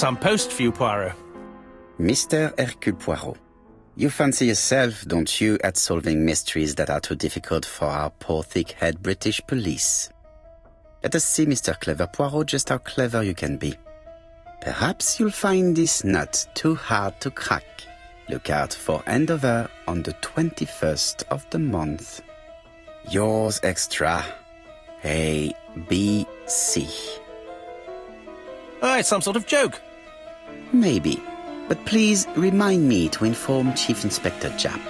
Some post for you, Poirot. Mr. Hercule Poirot, you fancy yourself, don't you, at solving mysteries that are too difficult for our poor thick-head British police. Let us see, Mr. Clever Poirot, just how clever you can be. Perhaps you'll find this nut too hard to crack. Look out for handover on the 21st of the month. Yours extra, A, B, C. Oh, it's some sort of joke. Maybe, but please remind me to inform Chief Inspector Japp.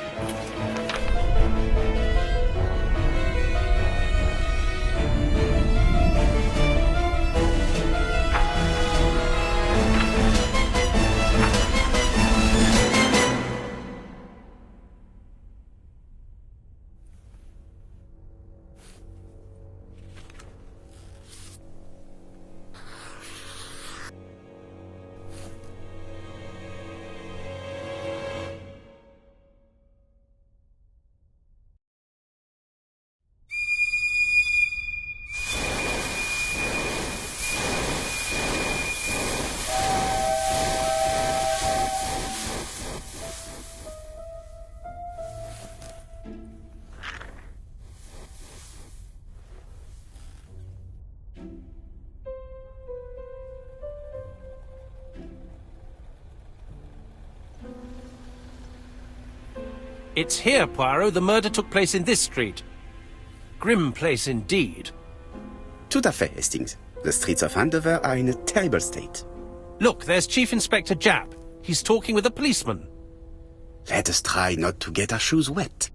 It's here, Poirot. The murder took place in this street. Grim place indeed. Tout à fait, Hastings. The streets of Andover are in a terrible state. Look, there's Chief Inspector Japp. He's talking with a policeman. Let us try not to get our shoes wet.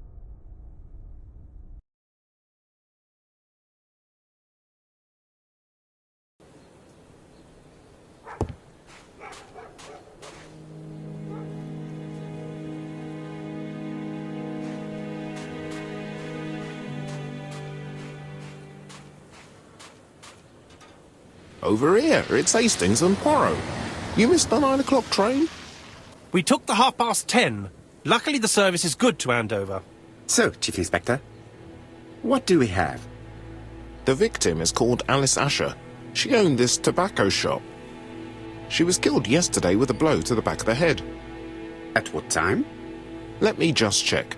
Over here, it's Hastings and Poirot. You missed the 9 o'clock train? We took the 10:30. Luckily the service is good to Andover. So, Chief Inspector, what do we have? The victim is called Alice Asher. She owned this tobacco shop. She was killed yesterday with a blow to the back of the head. At what time? Let me just check.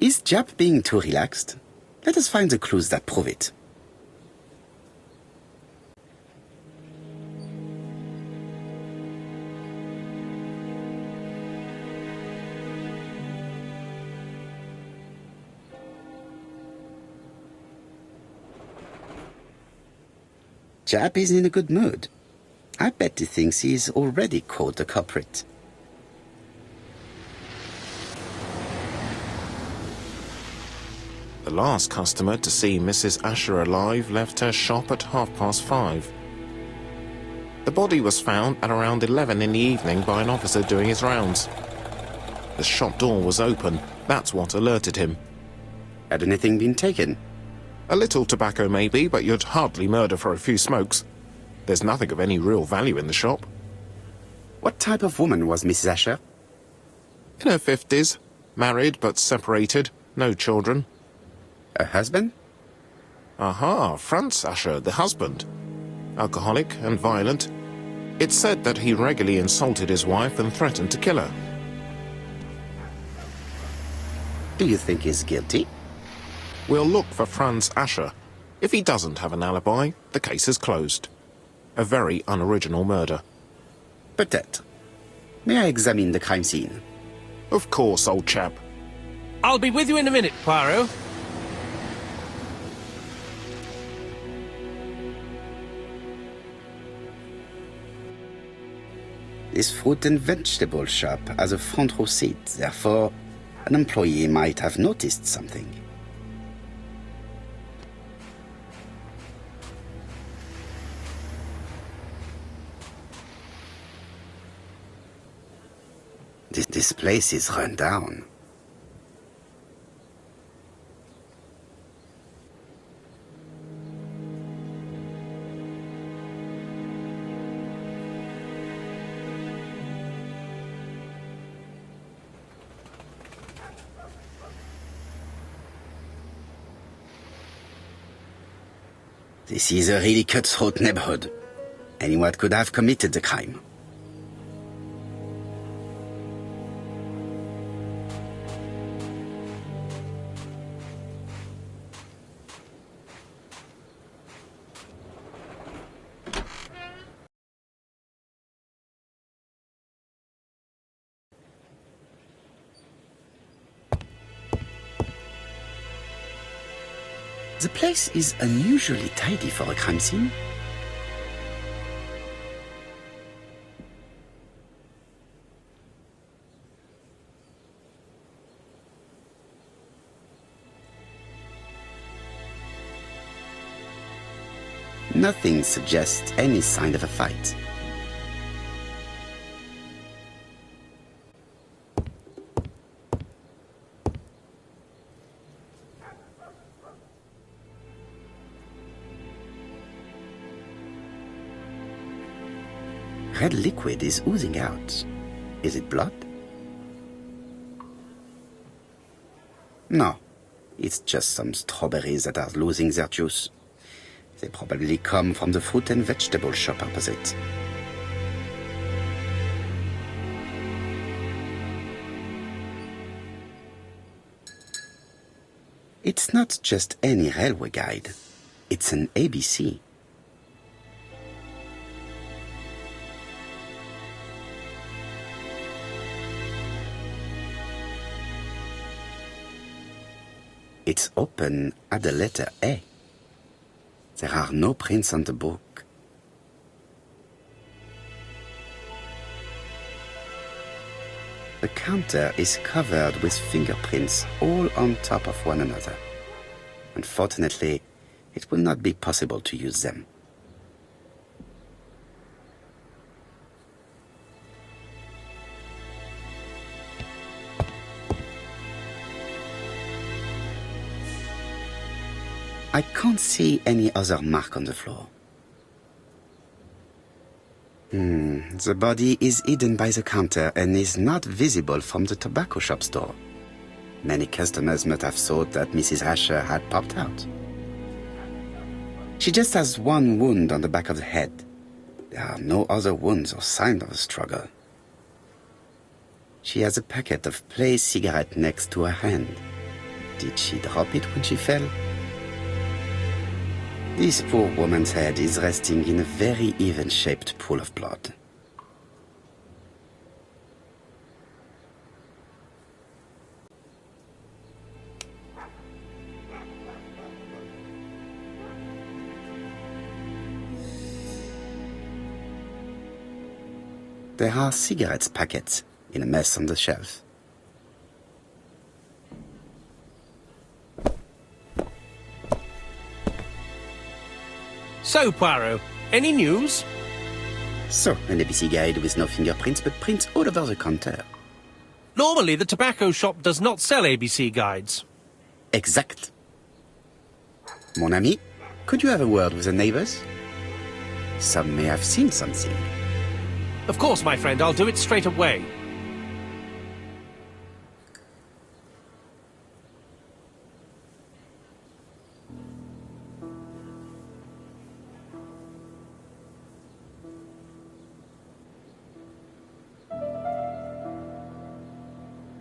Is Japp being too relaxed? Let us find the clues that prove it. Japp is in a good mood. I bet he thinks he's already caught the culprit. The last customer to see Mrs. Asher alive left her shop at 5:30. The body was found at around 11 in the evening by an officer doing his rounds. The shop door was open. That's what alerted him. Had anything been taken? A little tobacco maybe, but you'd hardly murder for a few smokes. There's nothing of any real value in the shop. What type of woman was Mrs. Asher? In her 50s, married but separated, no children. Her husband? Aha, Franz Asher, the husband. Alcoholic and violent. It's said that he regularly insulted his wife and threatened to kill her. Do you think he's guilty? We'll look for Franz Asher. If he doesn't have an alibi, the case is closed. A very unoriginal murder. Peut-être. May I examine the crime scene? Of course, old chap. I'll be with you in a minute, Poirot. This fruit and vegetable shop has a front row seat, therefore an employee might have noticed something. This place is run down. This is a really cutthroat neighborhood. Anyone could have committed the crime. The place is unusually tidy for a crime scene. Nothing suggests any sign of a fight. Red liquid is oozing out. Is it blood? No, it's just some strawberries that are losing their juice. They probably come from the fruit and vegetable shop opposite. It's not just any railway guide. It's an ABC. It's open at the letter A. There are no prints on the book. The counter is covered with fingerprints all on top of one another. Unfortunately, it will not be possible to use them. I can't see any other mark on the floor. The body is hidden by the counter and is not visible from the tobacco shop door. Many customers must have thought that Mrs. Asher had popped out. She just has one wound on the back of the head. There are no other wounds or signs of a struggle. She has a packet of placed cigarette next to her hand. Did she drop it when she fell? This poor woman's head is resting in a very even-shaped pool of blood. There are cigarette packets in a mess on the shelf. So, Poirot, any news? So, an ABC guide with no fingerprints, but prints all over the counter. Normally, the tobacco shop does not sell ABC guides. Exact. Mon ami, could you have a word with the neighbors? Some may have seen something. Of course, my friend, I'll do it straight away.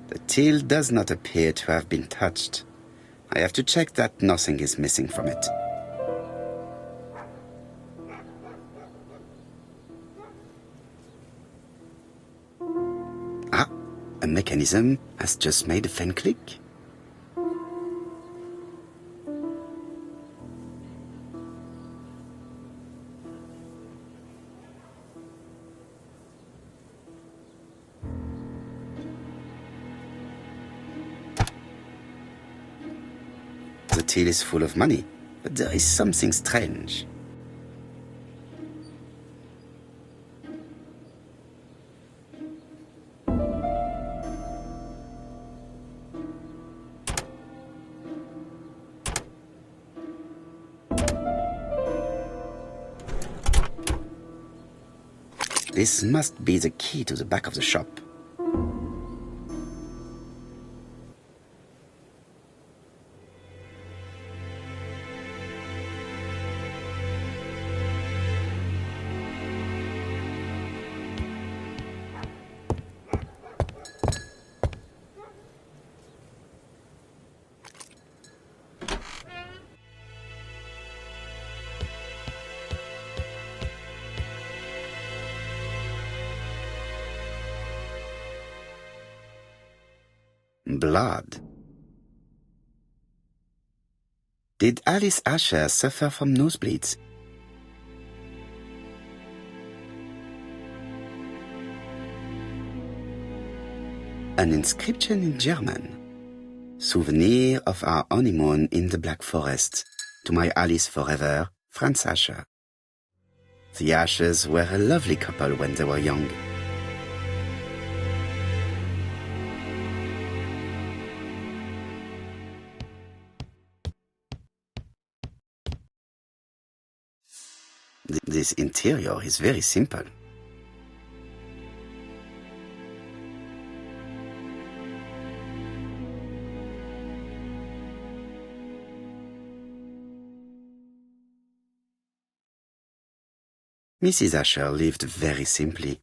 The till does not appear to have been touched. I have to check that nothing is missing from it. Ah, a mechanism has just made a faint click. The till is full of money, but there is something strange. This must be the key to the back of the shop. in blood. Did Alice Asher suffer from nosebleeds? An inscription in German. Souvenir of our honeymoon in the Black Forest. To my Alice forever, Franz Asher. The Ashers were a lovely couple when they were young. This interior is very simple. Mrs. Asher lived very simply.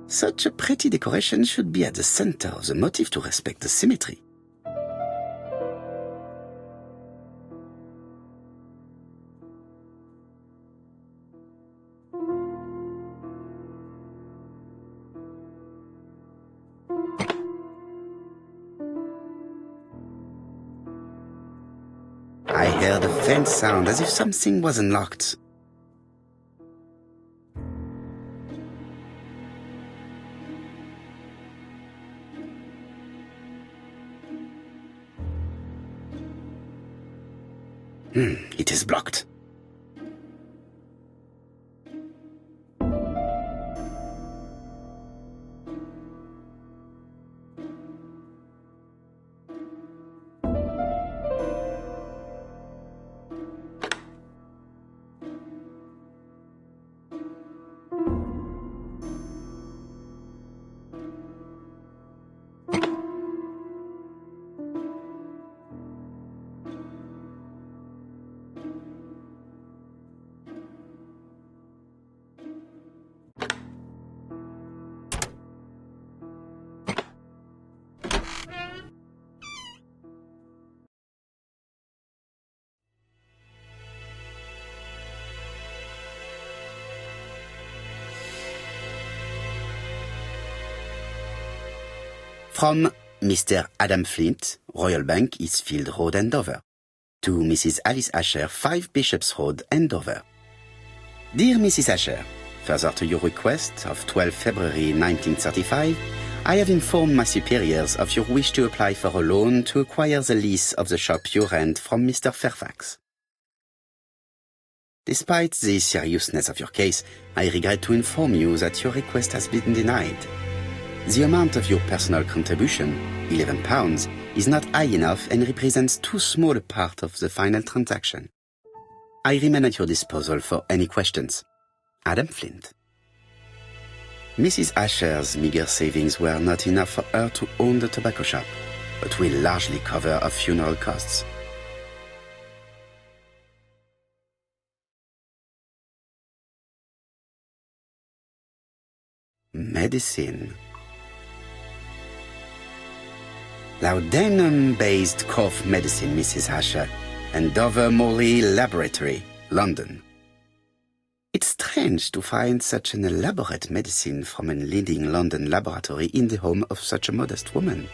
Such a pretty decoration should be at the center of the motif to respect the symmetry. I heard a faint sound as if something was unlocked. It is blocked. From Mr. Adam Flint, Royal Bank, Eastfield Road, Andover. To Mrs. Alice Asher, 5 Bishops Road, Andover. Dear Mrs. Asher, further to your request of 12 February 1935, I have informed my superiors of your wish to apply for a loan to acquire the lease of the shop you rent from Mr. Fairfax. Despite the seriousness of your case, I regret to inform you that your request has been denied. The amount of your personal contribution, £11, is not high enough and represents too small a part of the final transaction. I remain at your disposal for any questions. Adam Flint. Mrs. Asher's meager savings were not enough for her to own the tobacco shop, but will largely cover her funeral costs. Medicine. Laudanum-based cough medicine, Mrs. Asher, and Dover Morley Laboratory, London. It's strange to find such an elaborate medicine from a leading London laboratory in the home of such a modest woman.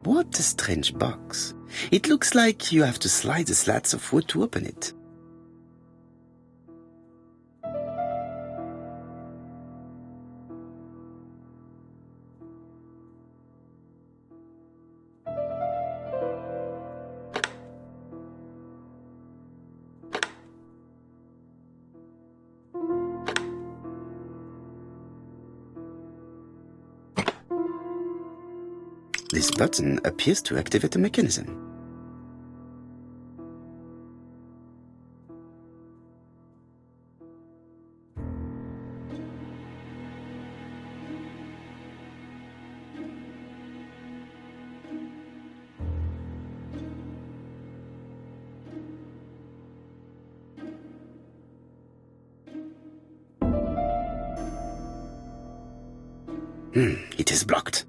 What a strange box. It looks like you have to slide the slats of wood to open it. This button appears to activate a mechanism. It is blocked.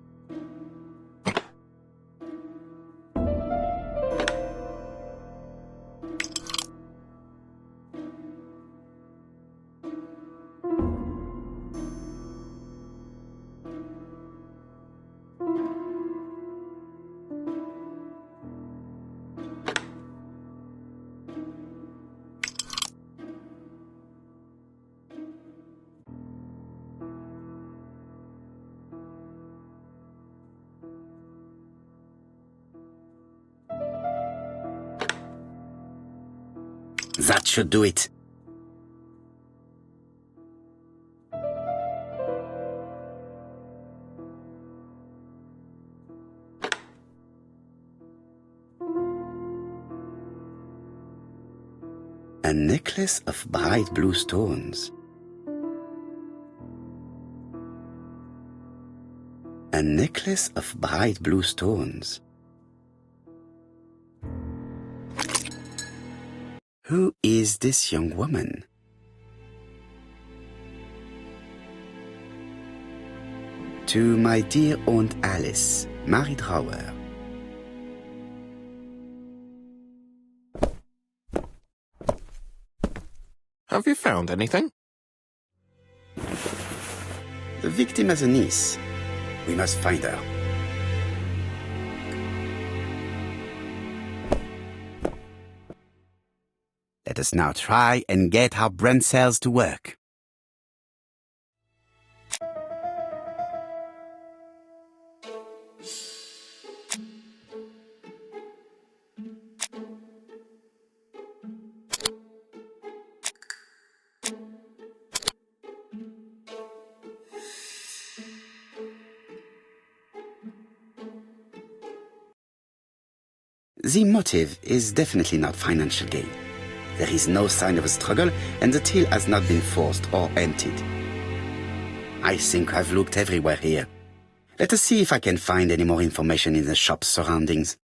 That should do it. A necklace of bright blue stones. A necklace of bright blue stones. Who is this young woman? To my dear Aunt Alice, Mary Drower. Have you found anything? The victim has a niece. We must find her. Let us now try and get our brain cells to work. The motive is definitely not financial gain. There is no sign of a struggle, and the till has not been forced or emptied. I think I've looked everywhere here. Let us see if I can find any more information in the shop's surroundings.